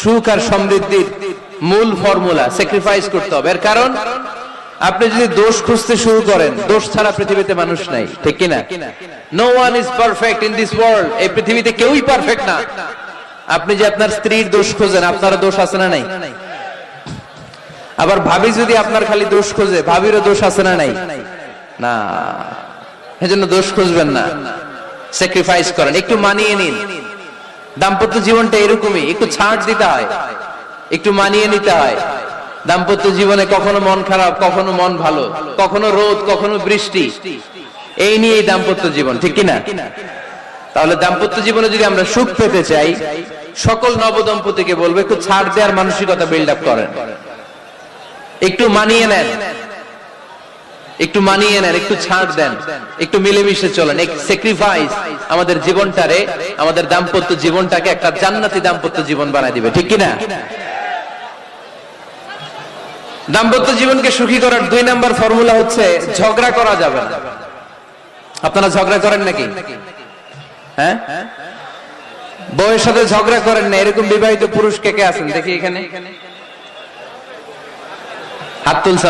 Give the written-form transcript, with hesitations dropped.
সুখ আর সমৃদ্ধির মূল ফর্মুলা স্যাক্রিফাইস করতে হবে। এর কারণ আপনি যদি দোষ খুঁজতে শুরু করেন, দোষ ছাড়া পৃথিবীতে মানুষ নাই, ঠিক কিনা? No one is perfect in this world. এই পৃথিবীতে কেউই পারফেক্ট না। আপনি যে আপনার স্ত্রীর দোষ খোঁজেন, আপনার দোষ আছে না নাই? আবার ভাবি যদি আপনার খালি দোষ খোঁজে, ভাবিরও দোষ আছে না নাই? না। এজন্য দোষ খুঁজবেন না, স্যাক্রিফাইস করেন, একটু মানিয়ে নিন। দাম্পত্য জীবনটা এরকমই, একটু ছাড় দিতে হয়, একটু মানিয়ে নিতে হয়। দাম্পত্য জীবনে কখনো মন খারাপ, কখনো মন ভালো, কখনো রোদ, কখনো বৃষ্টি, এই নিয়েই দাম্পত্য জীবন, ঠিক কিনা? তাহলে দাম্পত্য জীবনে যদি আমরা সুখ পেতে চাই, সকল নবদম্পতিকে বলবো একটু ছাড় দেওয়ার মানসিকতা বিল্ড আপ করেন, একটু মানিয়ে নেন, একটু মানিয়ে নেন, একটু ছাড় দেন, একটু মিলেমিশে চলেন। এক স্যাক্রিফাইস আমাদের জীবনটারে, আমাদের দাম্পত্য জীবনটাকে একটা জান্নাতি দাম্পত্য জীবন বানায় দিবে, ঠিক কিনা? দাম্পত্য জীবনকে সুখী করার 2 নাম্বার ফর্মুলা হচ্ছে ঝগড়া করা যাবে না। আপনারা ঝগড়া করেন নাকি? হ্যাঁ, বউয়ের সাথে ঝগড়া করেন না এরকম বিবাহিত পুরুষ কে কে আছেন দেখি এখানে? হাত তুলছে।